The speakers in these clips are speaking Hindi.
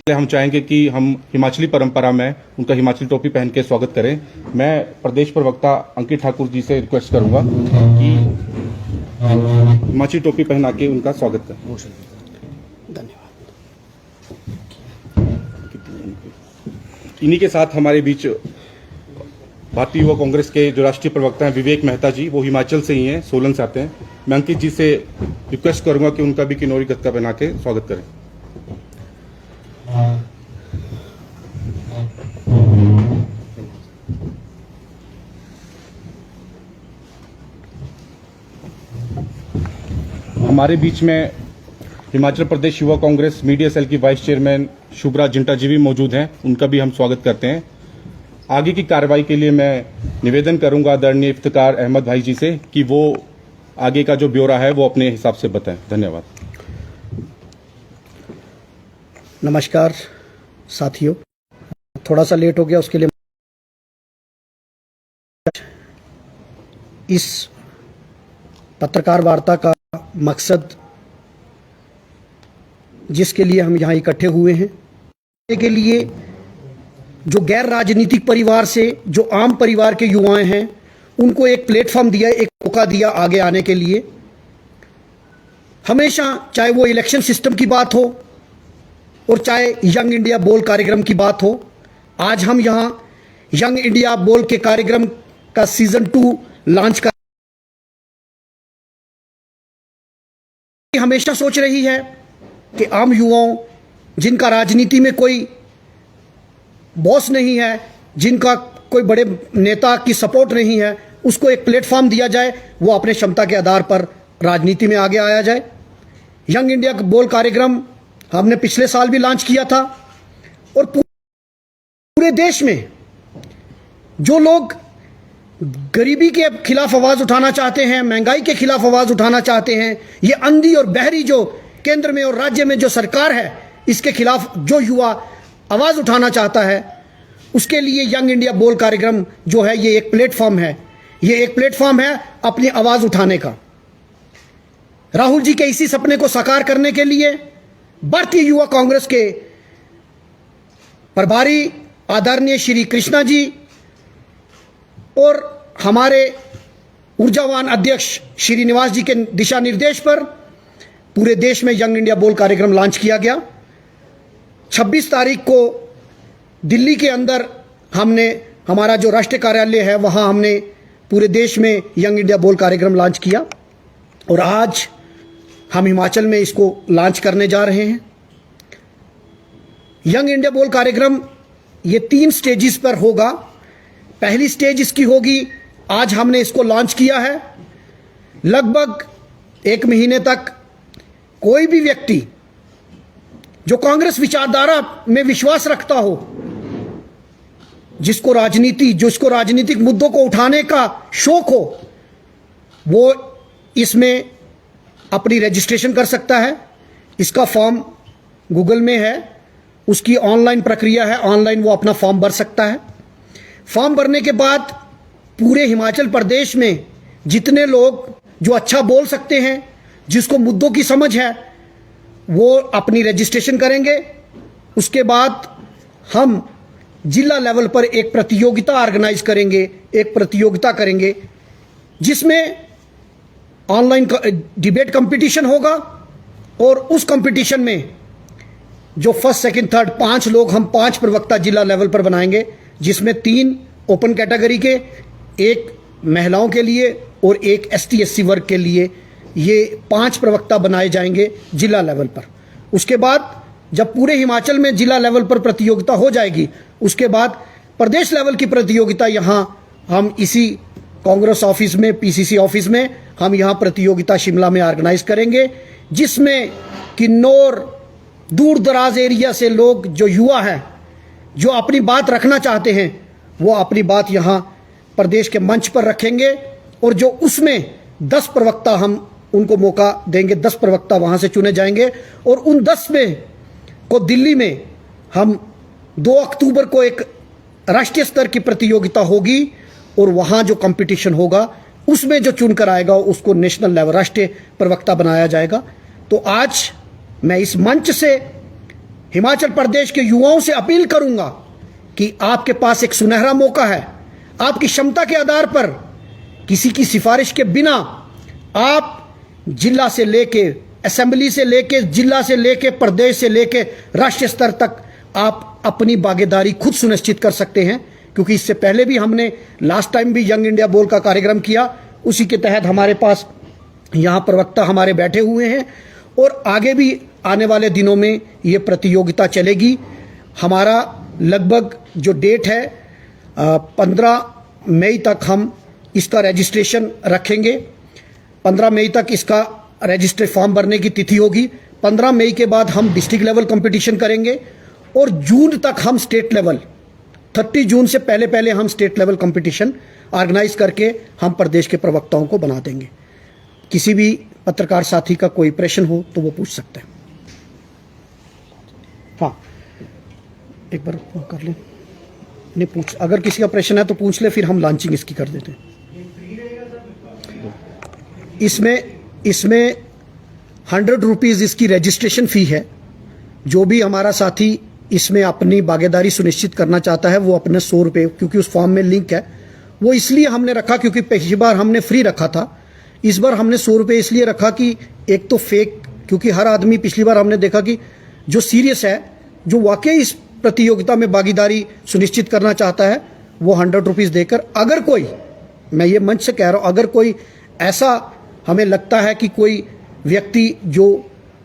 हम चाहेंगे कि हम हिमाचली परंपरा में उनका हिमाचली टोपी पहन के स्वागत करें। मैं प्रदेश प्रवक्ता अंकित ठाकुर जी से रिक्वेस्ट करूंगा कि हिमाचली टोपी पहना के उनका स्वागत करें। धन्यवाद। इन्हीं के साथ हमारे बीच भारतीय युवा कांग्रेस के जो राष्ट्रीय प्रवक्ता हैं विवेक मेहता जी, वो हिमाचल से ही हैं, सोलन से आते हैं। मैं अंकित जी से रिक्वेस्ट करूंगा कि उनका भी किन्नौरी गतका पहना के स्वागत करें। हमारे बीच में हिमाचल प्रदेश युवा कांग्रेस मीडिया सेल की वाइस चेयरमैन शुभ्रा जिंटा जी भी मौजूद हैं, उनका भी हम स्वागत करते हैं। आगे की कार्रवाई के लिए मैं निवेदन करूंगा आदरणीय इफ्तिकार अहमद भाई जी से कि वो आगे का जो ब्यौरा है वो अपने हिसाब से बताएं। धन्यवाद। नमस्कार साथियों, थोड़ा सा लेट हो गया, उसके लिए इस पत्रकार वार्ता का मकसद जिसके लिए हम यहाँ इकट्ठे हुए हैं, के लिए जो गैर राजनीतिक परिवार से जो आम परिवार के युवाएं हैं उनको एक प्लेटफॉर्म दिया, एक मौका दिया आगे आने के लिए। हमेशा चाहे वो इलेक्शन सिस्टम की बात हो और चाहे यंग इंडिया बोल कार्यक्रम की बात हो, आज हम यहाँ यंग इंडिया बोल के कार्यक्रम का सीजन 2 लॉन्च कर हमेशा सोच रही है कि आम युवाओं जिनका राजनीति में कोई बॉस नहीं है, जिनका कोई बड़े नेता की सपोर्ट नहीं है, उसको एक प्लेटफॉर्म दिया जाए, वो अपने क्षमता के आधार पर राजनीति में आगे आया जाए। यंग इंडिया बोल कार्यक्रम हमने पिछले साल भी लॉन्च किया था और पूरे देश में जो लोग गरीबी के खिलाफ आवाज उठाना चाहते हैं, महंगाई के खिलाफ आवाज उठाना चाहते हैं, ये अंधी और बहरी जो केंद्र में और राज्य में जो सरकार है, इसके खिलाफ जो युवा आवाज उठाना चाहता है, उसके लिए यंग इंडिया बोल कार्यक्रम जो है ये एक प्लेटफॉर्म है। ये एक प्लेटफॉर्म है अपनी आवाज उठाने का। राहुल जी के इसी सपने को साकार करने के लिए भारतीय युवा कांग्रेस के प्रभारी आदरणीय श्री कृष्णा जी और हमारे ऊर्जावान अध्यक्ष श्रीनिवास जी के दिशा निर्देश पर पूरे देश में यंग इंडिया बोल कार्यक्रम लॉन्च किया गया। 26 तारीख को दिल्ली के अंदर हमने हमारा जो राष्ट्रीय कार्यालय है वहां हमने पूरे देश में यंग इंडिया बोल कार्यक्रम लॉन्च किया और आज हम हिमाचल में इसको लॉन्च करने जा रहे हैं। यंग इंडिया बोल कार्यक्रम ये 3 स्टेजेस पर होगा। पहली स्टेज इसकी होगी, आज हमने इसको लॉन्च किया है। लगभग 1 महीने तक कोई भी व्यक्ति जो कांग्रेस विचारधारा में विश्वास रखता हो, जिसको राजनीतिक मुद्दों को उठाने का शौक हो, वो इसमें अपनी रजिस्ट्रेशन कर सकता है। इसका फॉर्म गूगल में है, उसकी ऑनलाइन प्रक्रिया है, ऑनलाइन वो अपना फॉर्म भर सकता है। फॉर्म भरने के बाद पूरे हिमाचल प्रदेश में जितने लोग जो अच्छा बोल सकते हैं, जिसको मुद्दों की समझ है, वो अपनी रजिस्ट्रेशन करेंगे। उसके बाद हम जिला लेवल पर एक प्रतियोगिता ऑर्गेनाइज करेंगे, एक प्रतियोगिता करेंगे जिसमें ऑनलाइन डिबेट कंपटीशन होगा और उस कंपटीशन में जो फर्स्ट सेकंड थर्ड 5 लोग, हम 5 प्रवक्ता जिला लेवल पर बनाएंगे, जिसमें 3 ओपन कैटेगरी के, 1 महिलाओं के लिए और 1 ST SC वर्ग के लिए। ये 5 प्रवक्ता बनाए जाएंगे जिला लेवल पर। उसके बाद जब पूरे हिमाचल में जिला लेवल पर प्रतियोगिता हो जाएगी, उसके बाद प्रदेश लेवल की प्रतियोगिता यहाँ हम इसी कांग्रेस ऑफिस में, PCC ऑफिस में, हम यहाँ प्रतियोगिता शिमला में ऑर्गेनाइज करेंगे, जिसमें किन्नौर दूर दराज एरिया से लोग जो युवा हैं, जो अपनी बात रखना चाहते हैं, वो अपनी बात यहाँ प्रदेश के मंच पर रखेंगे और जो उसमें 10 प्रवक्ता हम उनको मौका देंगे, 10 प्रवक्ता वहाँ से चुने जाएंगे और उन 10 में को दिल्ली में हम 2 अक्टूबर को एक राष्ट्रीय स्तर की प्रतियोगिता होगी और वहाँ जो कंपटीशन होगा उसमें जो चुनकर आएगा उसको नेशनल लेवल राष्ट्रीय प्रवक्ता बनाया जाएगा। तो आज मैं इस मंच से हिमाचल प्रदेश के युवाओं से अपील करूंगा कि आपके पास एक सुनहरा मौका है। आपकी क्षमता के आधार पर किसी की सिफारिश के बिना आप जिला से लेके, असेंबली से लेके, जिला से लेके, प्रदेश से लेके राष्ट्रीय स्तर तक आप अपनी भागीदारी खुद सुनिश्चित कर सकते हैं। क्योंकि इससे पहले भी हमने लास्ट टाइम भी यंग इंडिया बोल का कार्यक्रम किया, उसी के तहत हमारे पास यहाँ प्रवक्ता हमारे बैठे हुए हैं और आगे भी आने वाले दिनों में ये प्रतियोगिता चलेगी। हमारा लगभग जो डेट है 15 मई तक हम इसका रजिस्ट्रेशन रखेंगे। 15 मई तक इसका रजिस्टर फॉर्म भरने की तिथि होगी। 15 मई के बाद हम डिस्ट्रिक्ट लेवल कंपटीशन करेंगे और जून तक हम स्टेट लेवल, 30 जून से पहले पहले हम स्टेट लेवल कंपटीशन ऑर्गेनाइज करके हम प्रदेश के प्रवक्ताओं को बना देंगे। किसी भी पत्रकार साथी का कोई प्रश्न हो तो वो पूछ सकते हैं। हाँ, एक बार कर ले, नहीं पूछ, अगर किसी का प्रश्न है तो पूछ ले, फिर हम लॉन्चिंग इसकी कर देते हैं। इसमें 100 रुपीज़ इसकी रजिस्ट्रेशन फ़ी है। जो भी हमारा साथी इसमें अपनी भागीदारी सुनिश्चित करना चाहता है वो अपने 100 रुपये, क्योंकि उस फॉर्म में लिंक है, वो इसलिए हमने रखा क्योंकि पिछली बार हमने फ्री रखा था। इस बार हमने 100 रुपये इसलिए रखा कि एक तो फेक, क्योंकि हर आदमी, पिछली बार हमने देखा कि जो सीरियस है, जो वाकई इस प्रतियोगिता में भागीदारी सुनिश्चित करना चाहता है, वो 100 रुपीज़ देकर, अगर कोई, मैं ये मंच से कह रहा हूँ, अगर कोई ऐसा हमें लगता है कि कोई व्यक्ति जो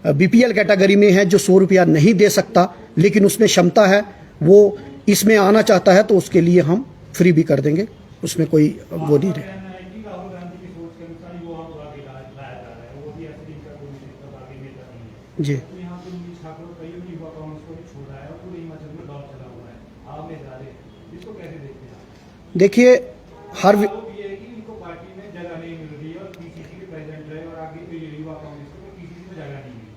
बीपीएल कैटेगरी में है, जो 100 रुपया नहीं दे सकता लेकिन उसमें क्षमता है, वो इसमें आना चाहता है, तो उसके लिए हम फ्री भी कर देंगे, उसमें कोई वो नहीं रहे। जी, देखिए हर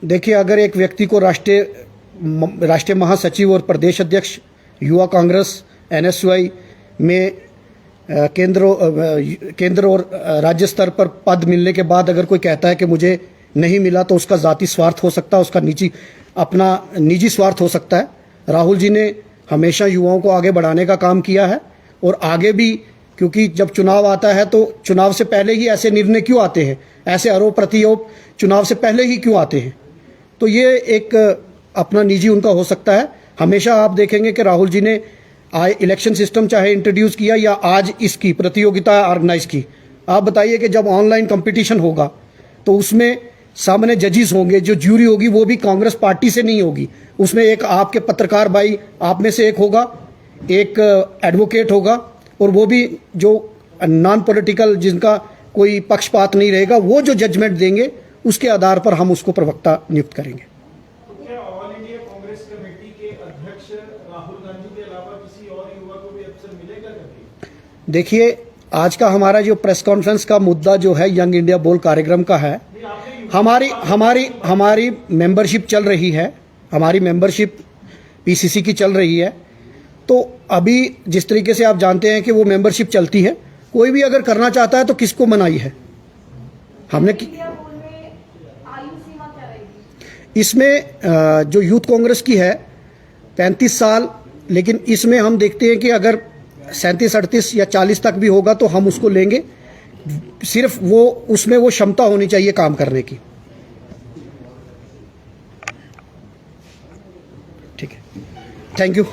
देखिए अगर एक व्यक्ति को राष्ट्रीय महासचिव और प्रदेश अध्यक्ष युवा कांग्रेस एनएसयूआई में केंद्र और राज्य स्तर पर पद मिलने के बाद अगर कोई कहता है कि मुझे नहीं मिला, तो उसका जाति स्वार्थ हो सकता है, उसका अपना निजी स्वार्थ हो सकता है। राहुल जी ने हमेशा युवाओं को आगे बढ़ाने का काम किया है और आगे भी, क्योंकि जब चुनाव आता है तो चुनाव से पहले ही ऐसे निर्णय क्यों आते हैं, ऐसे आरोप प्रत्यारोप चुनाव से पहले ही क्यों आते हैं, तो ये एक अपना निजी उनका हो सकता है। हमेशा आप देखेंगे कि राहुल जी ने इलेक्शन सिस्टम चाहे इंट्रोड्यूस किया या आज इसकी प्रतियोगिता ऑर्गेनाइज की, आप बताइए कि जब ऑनलाइन कंपटीशन होगा तो उसमें सामने जजेस होंगे, जो ज्यूरी होगी वो भी कांग्रेस पार्टी से नहीं होगी, उसमें एक आपके पत्रकार भाई आप में से एक होगा, एक एडवोकेट होगा, और वो भी जो नॉन पॉलिटिकल, जिनका कोई पक्षपात नहीं रहेगा, वो जो जजमेंट देंगे उसके आधार पर हम उसको प्रवक्ता नियुक्त करेंगे। तो क्या ऑल इंडिया कांग्रेस कमेटी के अध्यक्ष राहुल गांधी के अलावा किसी और युवा को भी अवसर मिलेगा कभी? देखिए, आज का हमारा जो प्रेस कॉन्फ्रेंस का मुद्दा जो है यंग इंडिया बोल कार्यक्रम का है, हमारी मेंबरशिप चल रही है, हमारी मेंबरशिप पीसीसी की चल रही है। तो अभी जिस तरीके से आप जानते हैं कि वो मेंबरशिप चलती है, कोई भी अगर करना चाहता है तो किसको मनाही है हमने इसमें जो यूथ कांग्रेस की है 35 साल, लेकिन इसमें हम देखते हैं कि अगर 37, 38 या 40 तक भी होगा तो हम उसको लेंगे। सिर्फ वो उसमें वो क्षमता होनी चाहिए काम करने की। ठीक है, थैंक यू।